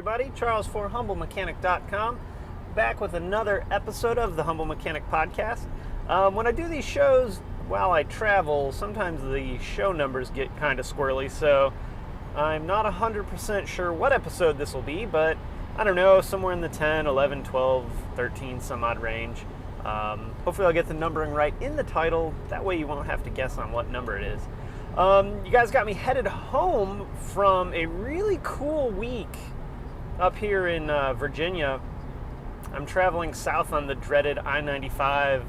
everybody. Charles for HumbleMechanic.com, back with another episode of the Humble Mechanic podcast. When I do these shows while I travel, sometimes the show numbers get kind of squirrely, so I'm not 100% sure what episode this will be, but I don't know, somewhere in the 10, 11, 12, 13 some odd range. Hopefully I'll get the numbering right in the title, that way you won't have to guess on what number it is. You guys got me headed home from a really cool week up here in Virginia. I'm traveling south on the dreaded I-95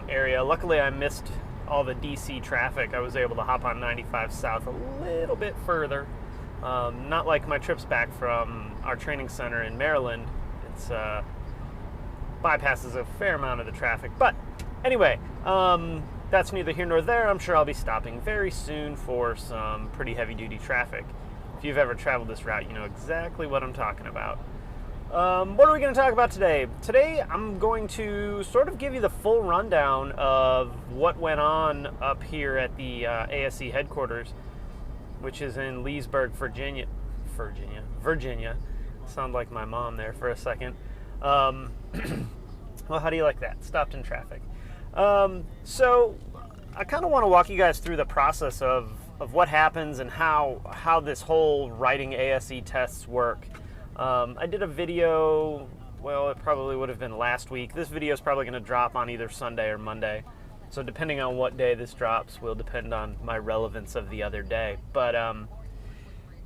area. Luckily, I missed all the DC traffic. I was able to hop on 95 south a little bit further. Not like my trips back from our training center in Maryland. It's bypasses a fair amount of the traffic. But anyway, that's neither here nor there. I'm sure I'll be stopping very soon for some pretty heavy-duty traffic. If you've ever traveled this route, you know exactly what I'm talking about. What are we going to talk about today? Today, I'm going to sort of give you the full rundown of what went on up here at the A.S.E headquarters, which is in Leesburg, Virginia. Sound like my mom there for a second. Well, how do you like that? Stopped in traffic. So I kind of want to walk you guys through the process of what happens and how this whole writing A.S.E tests work. I did a video, well, it probably would have been last week. This video is probably going to drop on either Sunday or Monday. So depending on what day this drops will depend on my relevance of the other day. But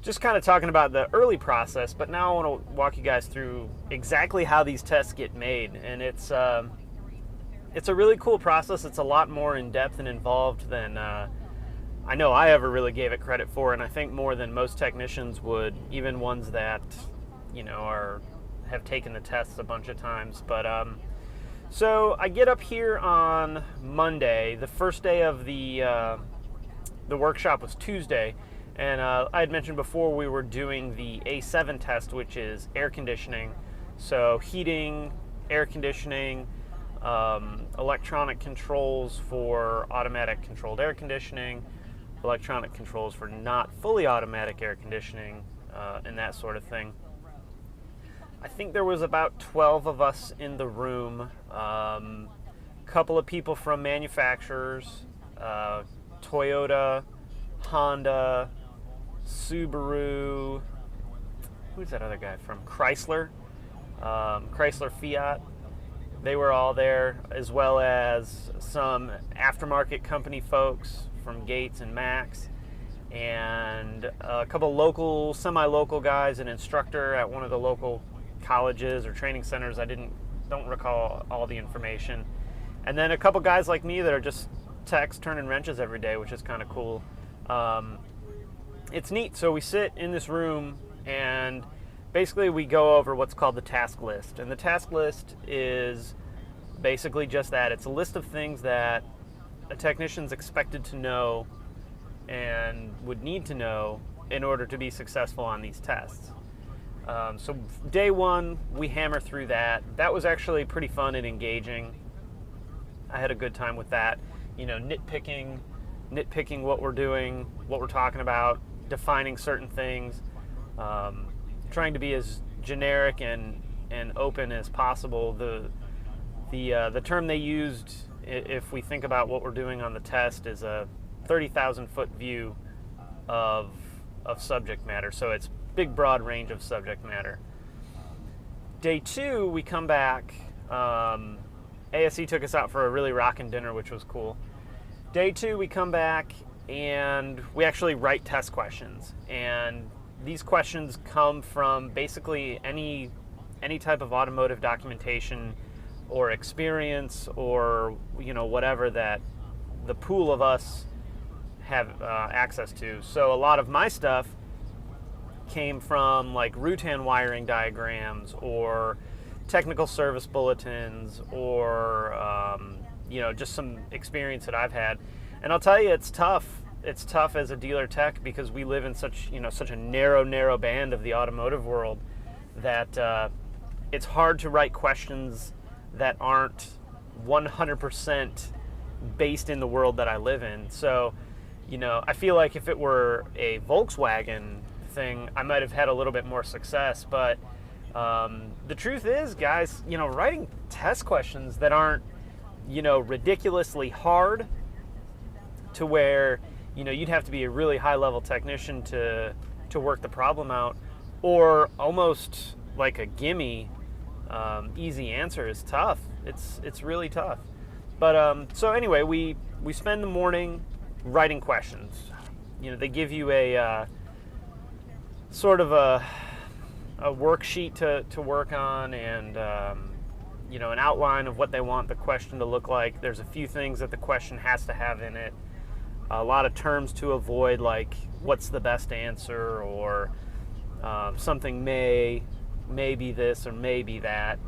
just kind of talking about the early process, but now I want to walk you guys through exactly how these tests get made. And it's a really cool process. It's a lot more in-depth and involved than I know I ever really gave it credit for, and I think more than most technicians would, even ones that, you know, have taken the tests a bunch of times. But so I get up here on Monday. The first day of the workshop was Tuesday, and I had mentioned before we were doing the A.S.E test, which is air conditioning. So heating, air conditioning, electronic controls for automatic controlled air conditioning, electronic controls for not fully automatic air conditioning, and that sort of thing. I think there was about 12 of us in the room. Couple of people from manufacturers, Toyota, Honda, Subaru, who's that other guy from? Chrysler, Chrysler Fiat. They were all there, as well as some aftermarket company folks from Gates and Max, and a couple local, semi-local guys, an instructor at one of the local colleges or training centers. I don't recall all the information. And then a couple guys like me that are just techs turning wrenches every day, which is kind of cool. It's neat. So we sit in this room and basically we go over what's called the task list. And the task list is basically just that. It's a list of things that a technician's expected to know and would need to know in order to be successful on these tests. So day one, we hammer through that. That was actually pretty fun and engaging. I had a good time with that. You know, nitpicking what we're doing, what we're talking about, defining certain things, trying to be as generic and open as possible. The term they used, if we think about what we're doing on the test, is a 30,000 foot view of subject matter. So it's big, broad range of subject matter. Day two, we come back. A.S.E took us out for a really rockin' dinner, which was cool. Day two, we come back and we actually write test questions. And these questions come from basically any type of automotive documentation or experience, or you know, whatever that the pool of us have access to. So a lot of my stuff came from like Rutan wiring diagrams or technical service bulletins, or you know, just some experience that I've had. And I'll tell you, it's tough. It's tough as a dealer tech because we live in such a narrow band of the automotive world that it's hard to write questions that aren't 100% based in the world that I live in. So, you know, I feel like if it were a Volkswagen thing, I might have had a little bit more success. But the truth is, guys, writing test questions that aren't, ridiculously hard to where, you'd have to be a really high-level technician to work the problem out, or almost like a gimme easy answer is tough. It's really tough. But so anyway, we spend the morning writing questions. They give you a sort of a worksheet to work on, and an outline of what they want the question to look like. There's a few things that the question has to have in it. A lot of terms to avoid, like what's the best answer, or something may be this or may be that.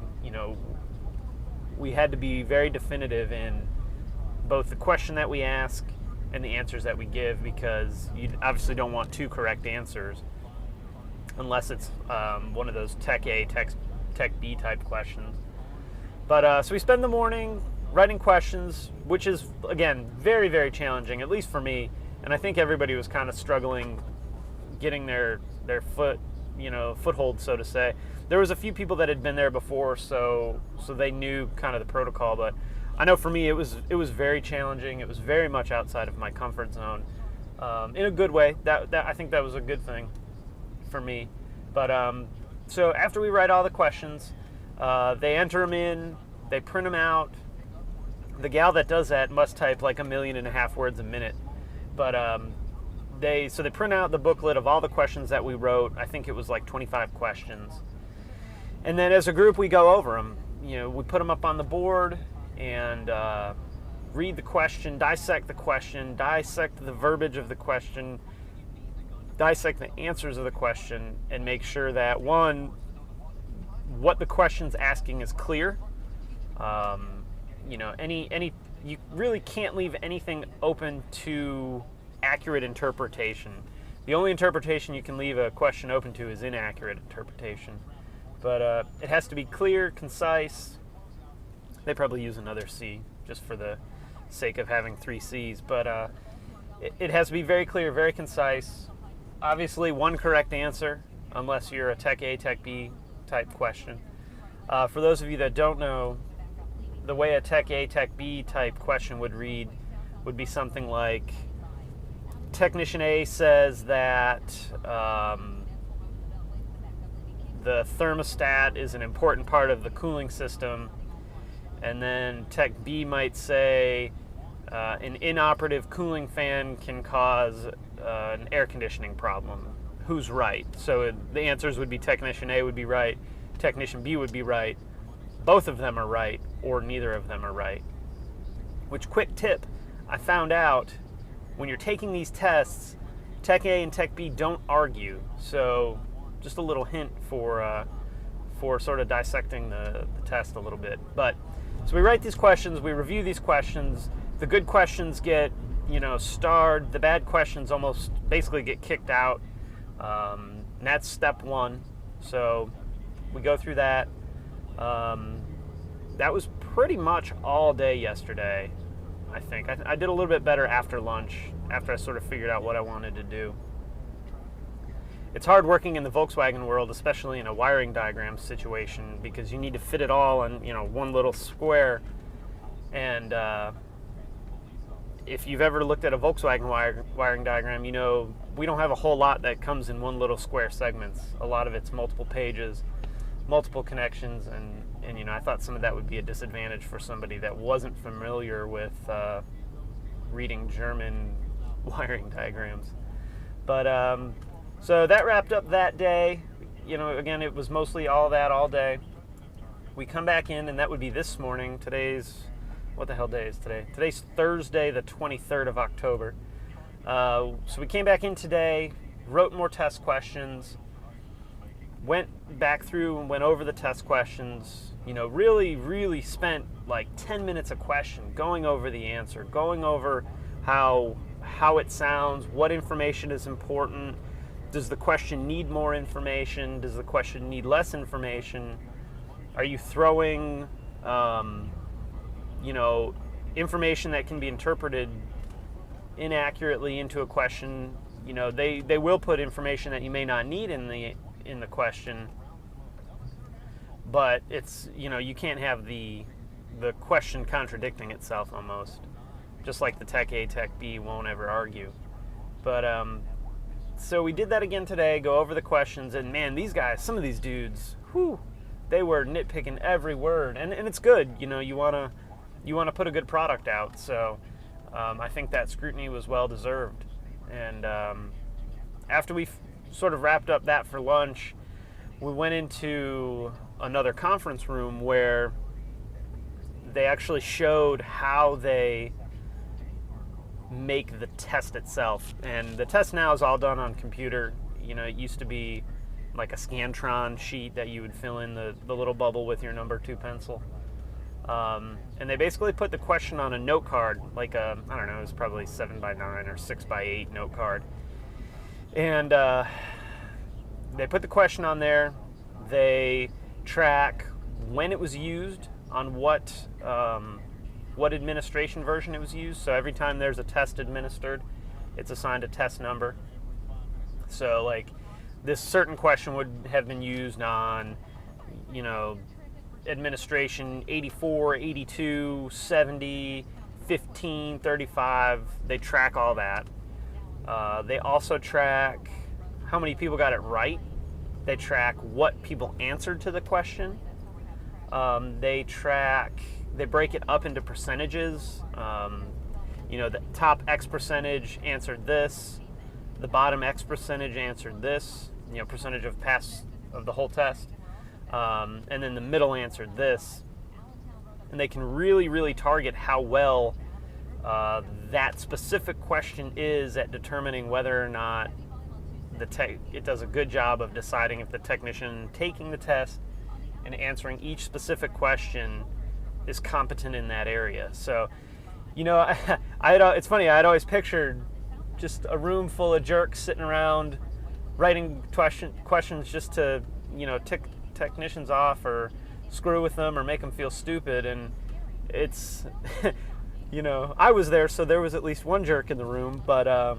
We had to be very definitive in both the question that we ask and the answers that we give, because you obviously don't want two correct answers unless it's one of those Tech A, Tech B type questions. But so we spend the morning writing questions, which is, again, very, very challenging, at least for me. And I think everybody was kind of struggling getting their foothold, so to say. There was a few people that had been there before, so they knew kind of the protocol. But I know for me, it was very challenging. It was very much outside of my comfort zone, in a good way. That I think that was a good thing for me. But so after we write all the questions, they enter them in, they print them out. The gal that does that must type like 1.5 million words a minute. But they print out the booklet of all the questions that we wrote. I think it was like 25 questions. And then as a group, we go over them. We put them up on the board and read the question, dissect the verbiage of the question, dissect the answers of the question, and make sure that, one, what the question's asking is clear. You really can't leave anything open to accurate interpretation. The only interpretation you can leave a question open to is inaccurate interpretation. But it has to be clear, concise. They probably use another C just for the sake of having 3 C's. But it has to be very clear, very concise. Obviously, one correct answer, unless you're a Tech A, Tech B type question. For those of you that don't know, the way a Tech A, Tech B type question would read would be something like, Technician A says that the thermostat is an important part of the cooling system, and then Tech B might say an inoperative cooling fan can cause an air conditioning problem. Who's right? So the answers would be Technician A would be right, Technician B would be right, both of them are right, or neither of them are right. Which, quick tip, I found out when you're taking these tests, Tech A and Tech B don't argue. So just a little hint for sort of dissecting the test a little bit. But so we write these questions, we review these questions. The good questions get, starred. The bad questions almost basically get kicked out. And that's step 1. So we go through that. That was pretty much all day yesterday, I think. I did a little bit better after lunch, after I sort of figured out what I wanted to do. It's hard working in the Volkswagen world, especially in a wiring diagram situation, because you need to fit it all in, one little square. And if you've ever looked at a Volkswagen wiring diagram, we don't have a whole lot that comes in one little square segments. A lot of it's multiple pages, multiple connections, and I thought some of that would be a disadvantage for somebody that wasn't familiar with reading German wiring diagrams. But so that wrapped up that day. Again, it was mostly all that all day. We come back in, and that would be this morning. What the hell day is today? Today's Thursday, the 23rd of October. So we came back in today, wrote more test questions, went back through and went over the test questions, really spent like 10 minutes a question going over the answer, going over how it sounds, what information is important. Does the question need more information? Does the question need less information? Are you throwing, information that can be interpreted inaccurately into a question they will put information that you may not need in the question, but it's, you can't have the question contradicting itself almost, just like the Tech A, Tech B won't ever argue. But so we did that again today, go over the questions, and man, these guys, some of these dudes, they were nitpicking every word, and it's good. You want to put a good product out, so I think that scrutiny was well deserved. And after we sort of wrapped up that for lunch, we went into another conference room where they actually showed how they make the test itself. And the test now is all done on computer. It used to be like a Scantron sheet that you would fill in the little bubble with your number 2 pencil. And they basically put the question on a note card, like I don't know, it was probably 7x9 or 6x8 note card. And they put the question on there. They track when it was used, on what administration version it was used. So every time there's a test administered, it's assigned a test number. So like this certain question would have been used on, administration 84, 82, 70, 15, 35. They track all that. They also track how many people got it right. They track what people answered to the question. They break it up into percentages. The top X percentage answered this, the bottom X percentage answered this, percentage of pass of the whole test, and then the middle answered this. And they can really, really target how well that specific question is at determining whether or not it does a good job of deciding if the technician taking the test and answering each specific question is competent in that area. So, it's funny, I'd always pictured just a room full of jerks sitting around writing questions just to, tick technicians off or screw with them or make them feel stupid. And it's, I was there, so there was at least one jerk in the room, but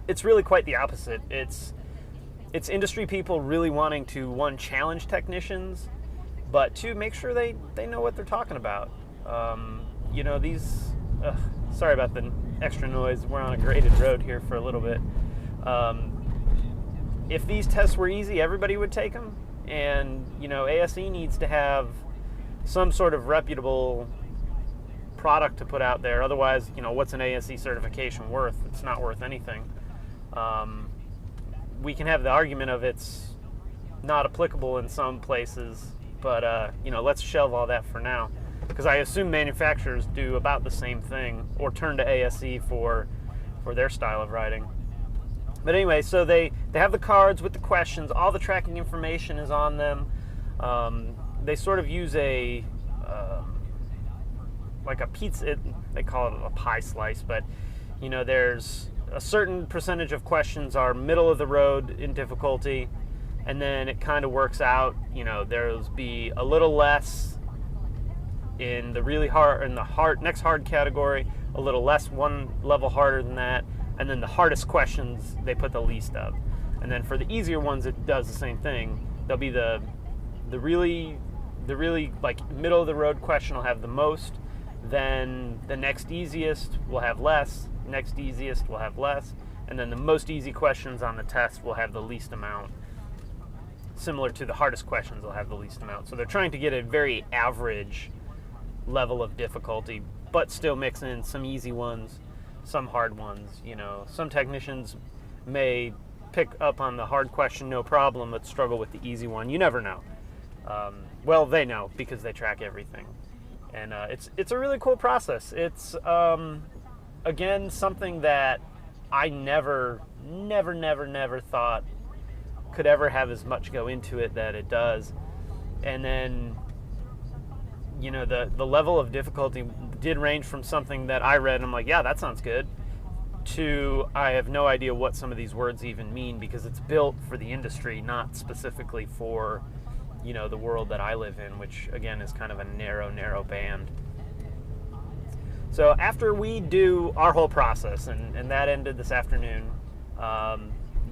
it's really quite the opposite. It's industry people really wanting to, one, challenge technicians, but two, make sure they know what they're talking about. Sorry about the extra noise. We're on a graded road here for a little bit. If these tests were easy, everybody would take them. And, A.S.E needs to have some sort of reputable product to put out there. Otherwise, what's an A.S.E certification worth? It's not worth anything. We can have the argument of it's not applicable in some places, but let's shelve all that for now, because I assume manufacturers do about the same thing or turn to A.S.E for their style of writing. But anyway, so they have the cards with the questions. All the tracking information is on them. They sort of use like a pizza. They call it a pie slice, but there's a certain percentage of questions are middle of the road in difficulty, and then it kind of works out. There'll be a little less in the really hard, in the next hard category, a little less, one level harder than that, and then the hardest questions they put the least of. And then for the easier ones, it does the same thing. There'll be the really like middle of the road question will have the most, then the next easiest will have less, next easiest will have less, and then the most easy questions on the test will have the least amount. Similar to the hardest questions will have the least amount. So they're trying to get a very average level of difficulty, but still mix in some easy ones, some hard ones. Some technicians may pick up on the hard question no problem, but struggle with the easy one. You never know. Well, they know because they track everything. And it's a really cool process. It's, again, something that I never thought could ever have as much go into it that it does. And then, the level of difficulty did range from something that I read and I'm like, yeah, that sounds good, to I have no idea what some of these words even mean, because it's built for the industry, not specifically for the world that I live in, which again is kind of a narrow band. So after we do our whole process, and that ended this afternoon,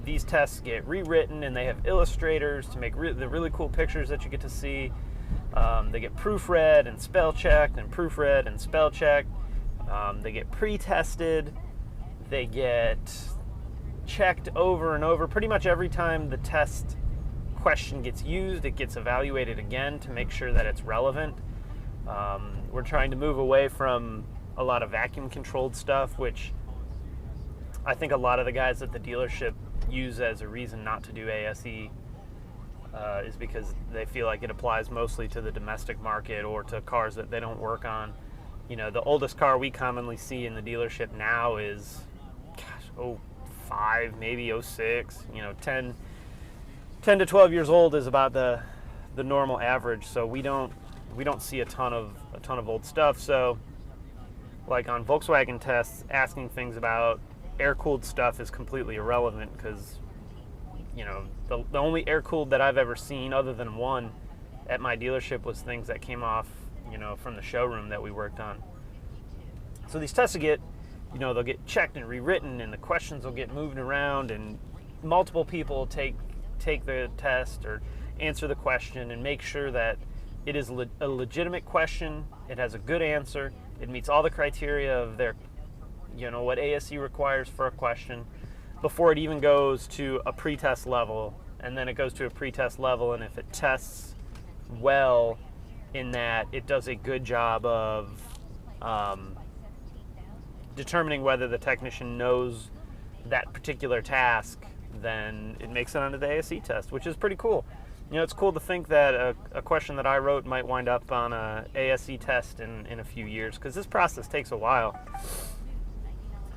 These tests get rewritten, and they have illustrators to make the really cool pictures that you get to see. They get proofread and spell checked, and proofread and spell checked. They get pre-tested. They get checked over and over. Pretty much every time the test question gets used, it gets evaluated again to make sure that it's relevant. We're trying to move away from a lot of vacuum-controlled stuff, which I think a lot of the guys at the dealership use as a reason not to do A.S.E. Is because they feel like it applies mostly to the domestic market or to cars that they don't work on. You know, the oldest car we commonly see in the dealership now is, gosh, 05, maybe 06. You know, 10 to 12 years old is about the normal average. So we don't see a ton of old stuff. So, like on Volkswagen tests, asking things about air-cooled stuff is completely irrelevant because, you know, the only air-cooled that I've ever seen, other than one at my dealership, was things that came off, you know, from the showroom that we worked on. So these tests will get, you know, they'll get checked and rewritten, and the questions will get moved around, and multiple people take the test or answer the question and make sure that it is a legitimate question, it has a good answer, it meets all the criteria of their, you know, what A.S.E requires for a question before it even goes to a pre-test level. And then it goes to a pre-test level, and if it tests well in that, it does a good job of determining whether the technician knows that particular task, then it makes it onto the A.S.E test, which is pretty cool. You know, it's cool to think that a question that I wrote might wind up on a A.S.E test in a few years, because this process takes a while.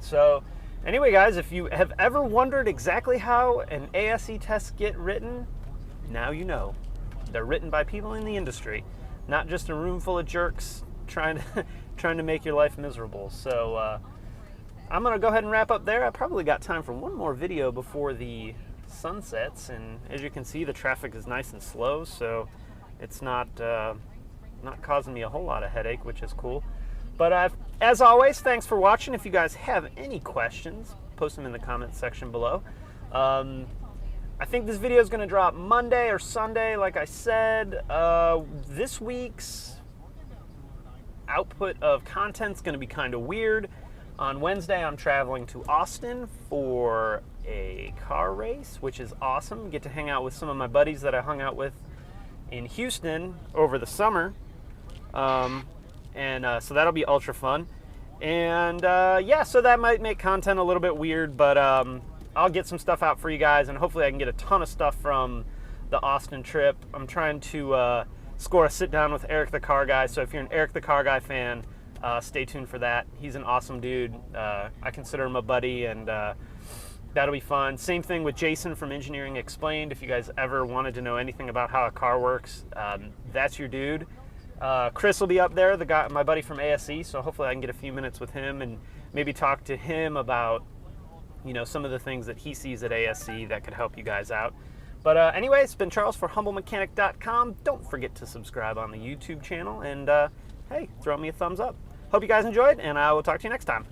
So anyway, guys, if you have ever wondered exactly how an A.S.E test get written, now you know. They're written by people in the industry, not just a room full of jerks trying to make your life miserable. So I'm going to go ahead and wrap up there. I probably got time for one more video before the sun sets, and as you can see, the traffic is nice and slow, so it's not causing me a whole lot of headache, which is cool. But as always, thanks for watching. If you guys have any questions, post them in the comments section below. I think this video is going to drop Monday or Sunday, like I said. This week's output of content is going to be kind of weird. On Wednesday, I'm traveling to Austin for a car race, which is awesome. Get to hang out with some of my buddies that I hung out with in Houston over the summer. So that'll be ultra fun. And yeah, so that might make content a little bit weird, but I'll get some stuff out for you guys, and hopefully I can get a ton of stuff from the Austin trip. I'm trying to score a sit down with Eric the Car Guy, so if you're an Eric the Car Guy fan, stay tuned for that. He's an awesome dude. I consider him a buddy, and that'll be fun. Same thing with Jason from Engineering Explained. If you guys ever wanted to know anything about how a car works, that's your dude. Chris will be up there, my buddy from A.S.E, so hopefully I can get a few minutes with him and maybe talk to him about, you know, some of the things that he sees at A.S.E that could help you guys out. But anyway, it's been Charles for HumbleMechanic.com. Don't forget to subscribe on the YouTube channel, and hey, throw me a thumbs up. Hope you guys enjoyed, and I will talk to you next time.